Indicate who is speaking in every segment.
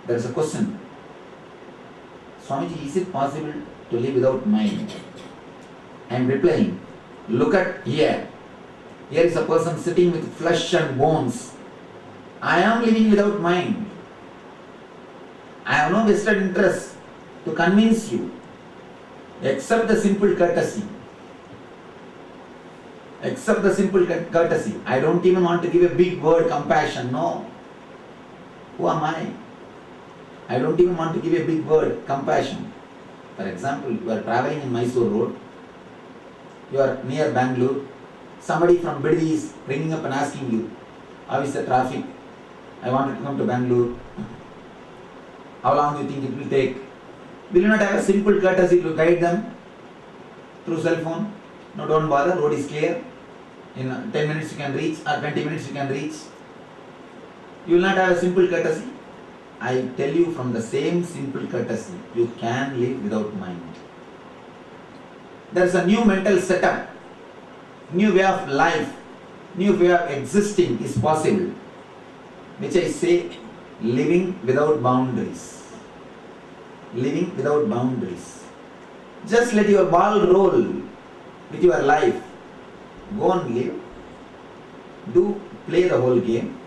Speaker 1: There is a question. Swamiji, is it possible to live without mind? I am replying, look at here. Here is a person sitting with flesh and bones. I am living without mind. I have no vested interest to convince you. Accept the simple courtesy. Accept the simple courtesy. I don't even want to give a big word, compassion. No. Who am I? I don't even want to give a big word, compassion. For example, you are traveling in Mysore Road. You are near Bangalore. Somebody from Biddi is ringing up and asking you, how is the traffic? I wanted to come to Bangalore. How long do you think it will take? Will you not have a simple courtesy to guide them through cell phone? No, don't bother, road is clear. In 10 minutes you can reach, or 20 minutes you can reach. You will not have a simple courtesy. I tell you, from the same simple courtesy, you can live without mind. There is a new mental setup, new way of life, new way of existing is possible, which I say, living without boundaries. Living without boundaries. Just let your ball roll with your life. Go and live. Do play the whole game.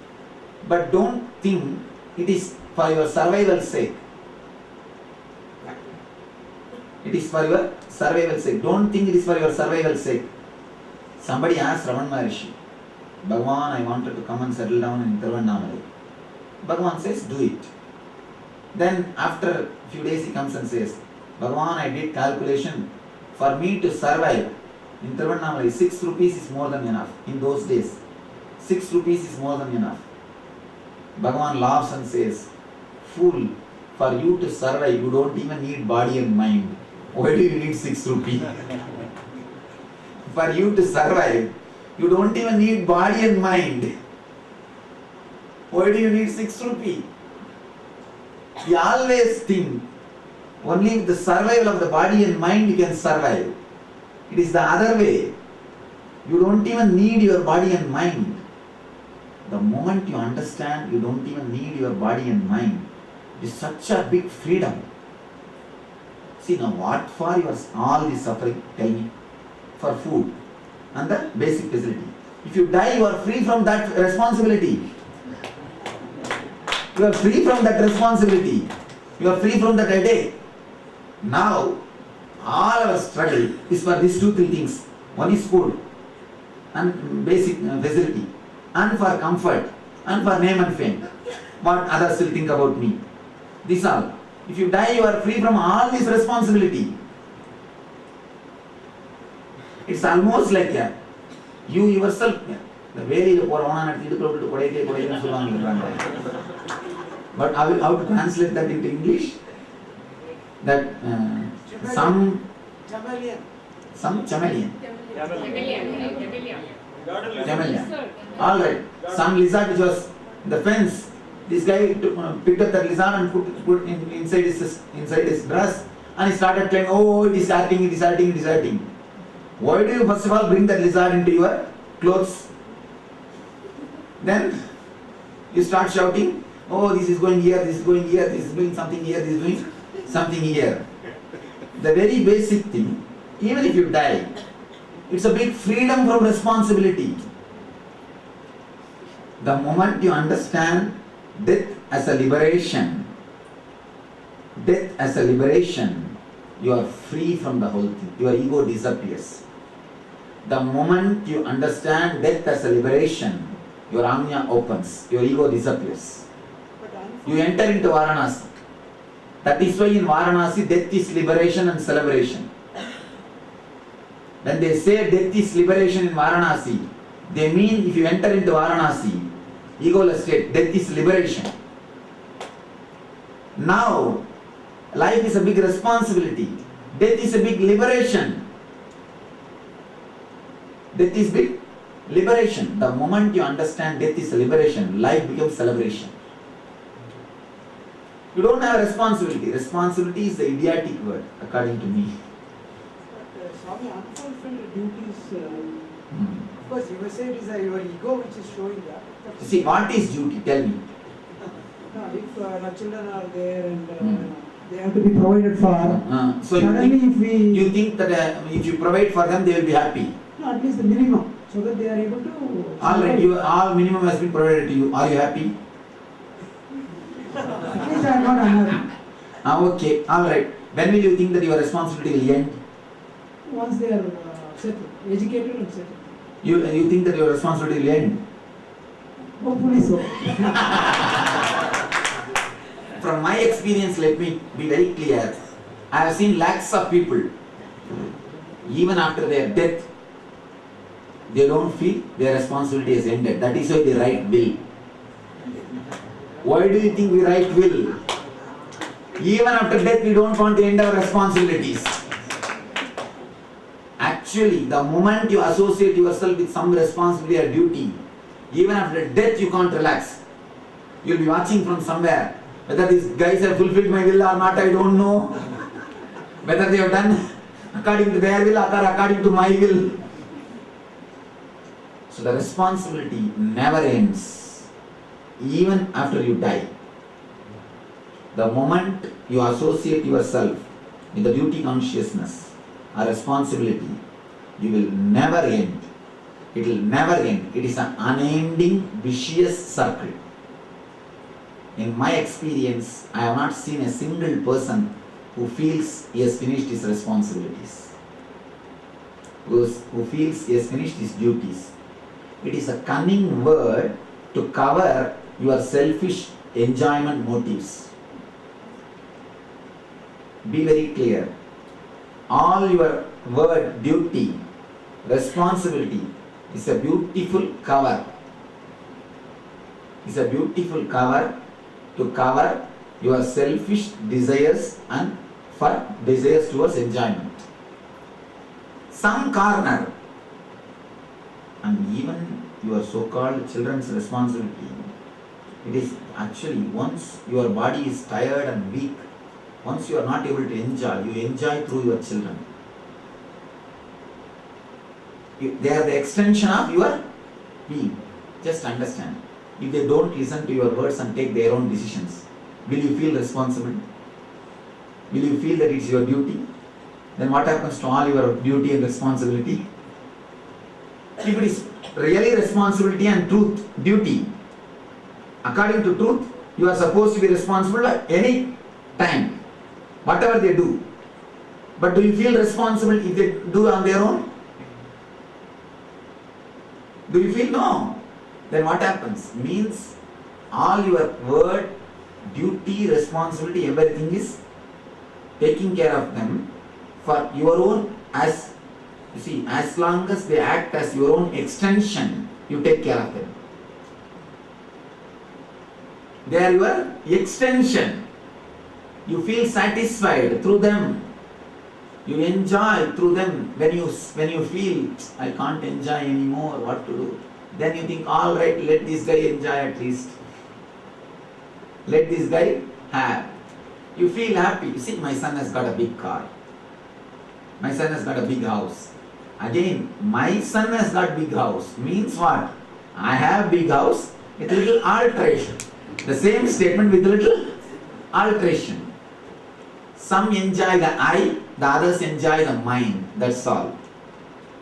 Speaker 1: But don't think it is for your survival sake. It is for your survival sake. Don't think it is for your survival sake. Somebody asked Raman Maharishi, Bhagavan, I wanted to come and settle down in Tiruvannamalai. Bhagavan says, do it. Then after a few days he comes and says, Bhagavan, I did calculation. For me to survive in Tiruvannamalai, 6 rupees is more than enough. In those days, 6 rupees is more than enough. Bhagavan laughs and says, fool, for you to survive, you don't even need body and mind. Why do you need 6 rupees? For you to survive, you don't even need body and mind. Why do you need 6 rupees? We always think only with the survival of the body and mind you can survive. It is the other way. You don't even need your body and mind. The moment you understand you don't even need your body and mind, it is such a big freedom. See now, what for you are all this suffering? Tell me. For food and the basic facility. If you die, you are free from that responsibility. You are free from that responsibility. You are free from that headache. Now, all our struggle is for these 2-3 things. One is food and basic facility, and for comfort, and for name and fame. What others will think about me. This all. If you die, you are free from all this responsibility. It's almost like you yourself. The way you but how to translate that into English? That some chameleon. All right. Some lizard which was in the fence. This guy picked up that lizard and put inside his dress, and he started claiming, oh, it is hurting, it is hurting, it is hurting. Why do you first of all bring that lizard into your clothes? Then you start shouting, oh, this is going here, this is going here, this is doing something here, this is doing something here. The very basic thing, even if you die, it's a big freedom from responsibility. The moment you understand death as a liberation, you are free from the whole thing. Your ego disappears. The moment you understand death as a liberation, your Anya opens, your ego disappears. You enter into Varanasi. That is why in Varanasi death is liberation and celebration. When they say death is liberation in Varanasi, they mean if you enter into Varanasi, egoless state, death is liberation. Now, life is a big responsibility. Death is a big liberation. Death is big liberation. The moment you understand death is a liberation, life becomes celebration. You don't have a responsibility. Responsibility is the idiotic word, according to me.
Speaker 2: But Swami, unfulfilled duties, of course you may say it is your ego which is showing that.
Speaker 1: See, what is duty? Tell me.
Speaker 2: If the children are there and they have to be provided for,
Speaker 1: So
Speaker 2: suddenly if we,
Speaker 1: you think that if you provide for them, they will be happy.
Speaker 2: no, at least the minimum, so that they are able to.
Speaker 1: All right, all minimum has been provided to you. Are you happy?
Speaker 2: At least I am not unhappy.
Speaker 1: Okay, all right. When will you think that your responsibility will end?
Speaker 2: Once they are settled, educated and settled.
Speaker 1: You think that your responsibility will end?
Speaker 2: Hopefully so.
Speaker 1: From my experience, let me be very clear. I have seen lakhs of people, even after their death, they don't feel their responsibility is ended. That is why they write will. Why do you think we write will? Even after death, we don't want to end our responsibilities. Actually, the moment you associate yourself with some responsibility or duty, even after death, you can't relax. You'll be watching from somewhere. Whether these guys have fulfilled my will or not, I don't know. Whether they have done according to their will or according to my will. So the responsibility never ends, even after you die. The moment you associate yourself with the duty consciousness or responsibility, you will never end. It will never end. It is an unending vicious circle. In my experience, I have not seen a single person who feels he has finished his responsibilities, who feels he has finished his duties. It is a cunning word to cover your selfish enjoyment motives. Be very clear. All your word duty, responsibility is a beautiful cover. It's a beautiful cover to cover your selfish desires and for desires towards enjoyment. Some corner, and even your so-called children's responsibility, it is actually once your body is tired and weak, once you are not able to enjoy, you enjoy through your children. They are the extension of your being. Just understand. If they don't listen to your words and take their own decisions, will you feel responsible? Will you feel that it's your duty? Then what happens to all your duty and responsibility? If it is really responsibility and truth, duty, according to truth, you are supposed to be responsible at any time, whatever they do. But do you feel responsible if they do on their own? Do you feel no? Then what happens? Means all your word, duty, responsibility, everything is taking care of them for your own, as you see, as long as they act as your own extension, you take care of them. They are your extension. You feel satisfied through them. You enjoy through them. When you feel, I can't enjoy anymore, what to do? Then you think, all right, let this guy enjoy at least. Let this guy have. You feel happy. You see, my son has got a big car. My son has got a big house. Again, my son has got big house. Means what? I have big house with little alteration. The same statement with little alteration. Some enjoy the I, the others enjoy the mind. That's all.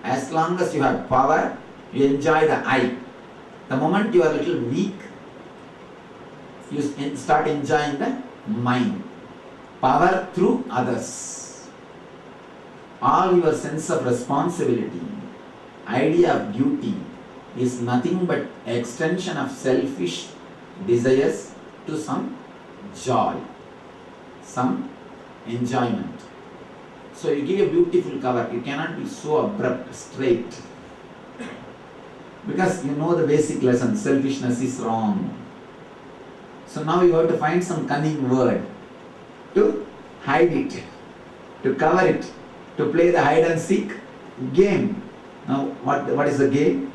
Speaker 1: As long as you have power, you enjoy the I. The moment you are a little weak, you start enjoying the mind. Power through others. All your sense of responsibility, idea of duty is nothing but extension of selfish desires to some joy, some enjoyment. So you give a beautiful cover. You cannot be so abrupt, straight. Because you know the basic lesson, selfishness is wrong. So now you have to find some cunning word to hide it, to cover it, to play the hide and seek game. Now what is the game?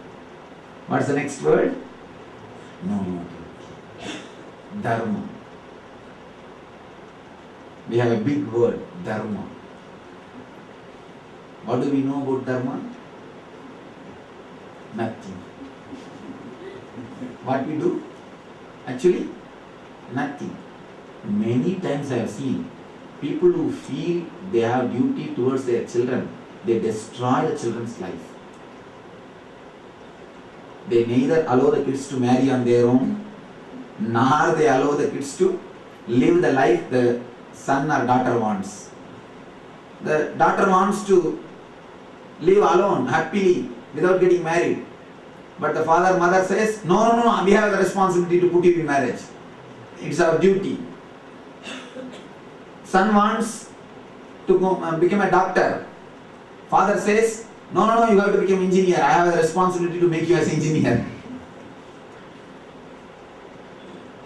Speaker 1: What is the next word? No. Dharma. We have a big word, dharma. What do we know about dharma? Nothing. What we do? Actually, Nothing. Many times I have seen people who feel they have duty towards their children, they destroy the children's life. They neither allow the kids to marry on their own, nor they allow the kids to live the life the son or daughter wants. The daughter wants to live alone, happily, without getting married. But the father, mother says, no, we have the responsibility to put you in marriage. It's our duty. Son wants to go, become a doctor. Father says, no, you have to become engineer. I have a responsibility to make you as engineer.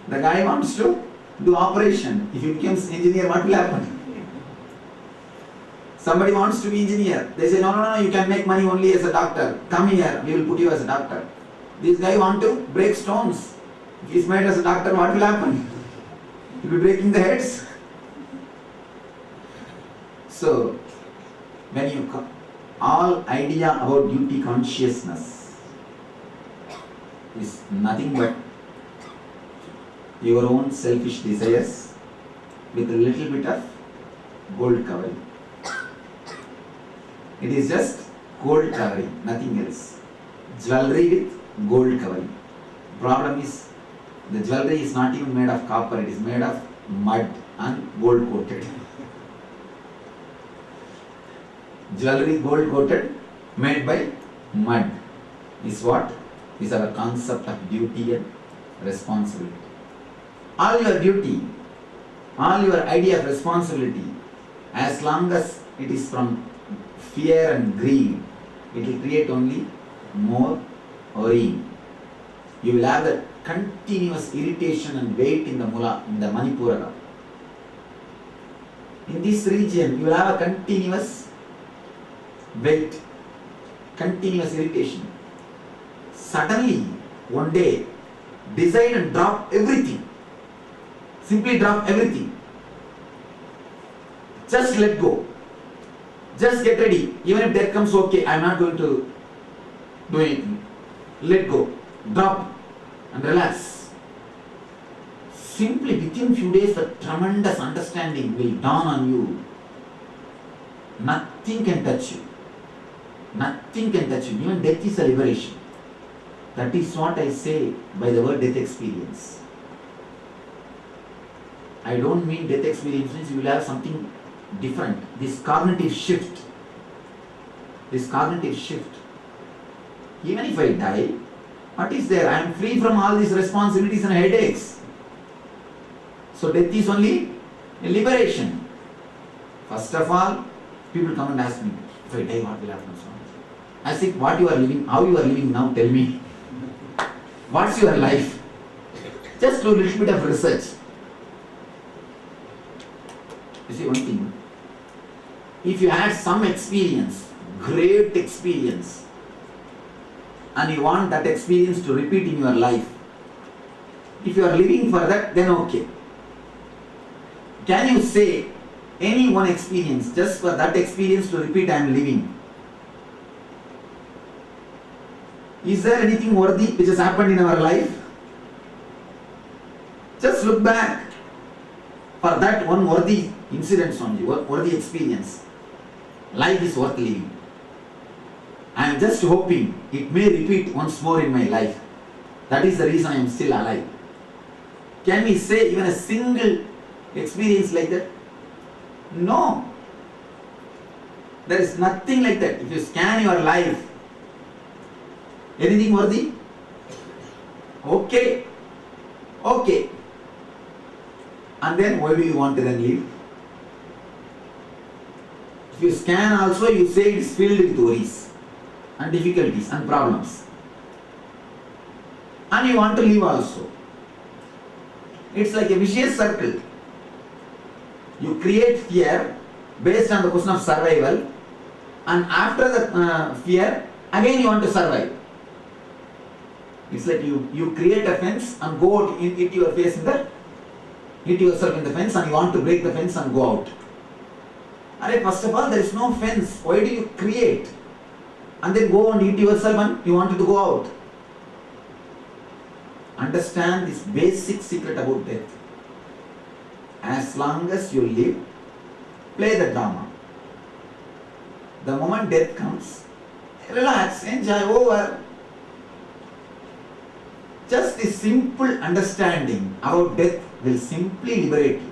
Speaker 1: The guy wants to do operation. If he becomes engineer, what will happen? Somebody wants to be engineer. They say, no, you can make money only as a doctor. Come here, we will put you as a doctor. This guy wants to break stones. If he is made as a doctor, what will happen? He will be breaking the heads. So, when you come, all idea about duty consciousness is nothing but your own selfish desires with a little bit of gold covering. It is just gold covering, nothing else. Jewelry with gold covering. Problem is, the jewelry is not even made of copper, it is made of mud and gold coated. Jewelry gold coated, made by mud, is what is our concept of duty and responsibility. All your duty, all your idea of responsibility, as long as it is from fear and greed, it will create only more worrying. You will have that continuous irritation and weight in the mula, in the Manipura. In this region, you will have a continuous weight, continuous irritation. Suddenly, one day, decide and drop everything. Simply drop everything. Just let go. Just get ready. Even if death comes, okay, I am not going to do anything. Let go. Drop and relax. Simply within few days, a tremendous understanding will dawn on you. Nothing can touch you. Nothing can touch you. Even death is a liberation. That is what I say by the word death experience. I don't mean death experience means you will have something different. This cognitive shift. Even if I die, what is there? I am free from all these responsibilities and headaches. So death is only a liberation. First of all, people come and ask me, if I die, what will happen? I say, what you are living, how you are living now, tell me. What's your life? Just do a little bit of research. You see one thing, if you had some experience, great experience, and you want that experience to repeat in your life, if you are living for that, then okay. Can you say any one experience, just for that experience to repeat, I am living? Is there anything worthy which has happened in our life? Just look back for that one worthy incident only, worthy experience. Life is worth living. I am just hoping it may repeat once more in my life. That is the reason I am still alive. Can we say even a single experience like that? No. There is nothing like that. If you scan your life, anything worthy? Okay. And then why do you want to then live? If you scan also, you say it is filled with worries and difficulties and problems. And you want to live also. It's like a vicious circle. You create fear based on the question of survival, and after the fear, again you want to survive. It's like you create a fence and go out, hit your face in the, hit yourself in the fence, and you want to break the fence and go out. First of all, there is no fence. Why do you create? And then go and hit yourself and you wanted to go out. Understand this basic secret about death. As long as you live, play the drama. The moment death comes, relax, enjoy, over. Just a simple understanding about death will simply liberate you.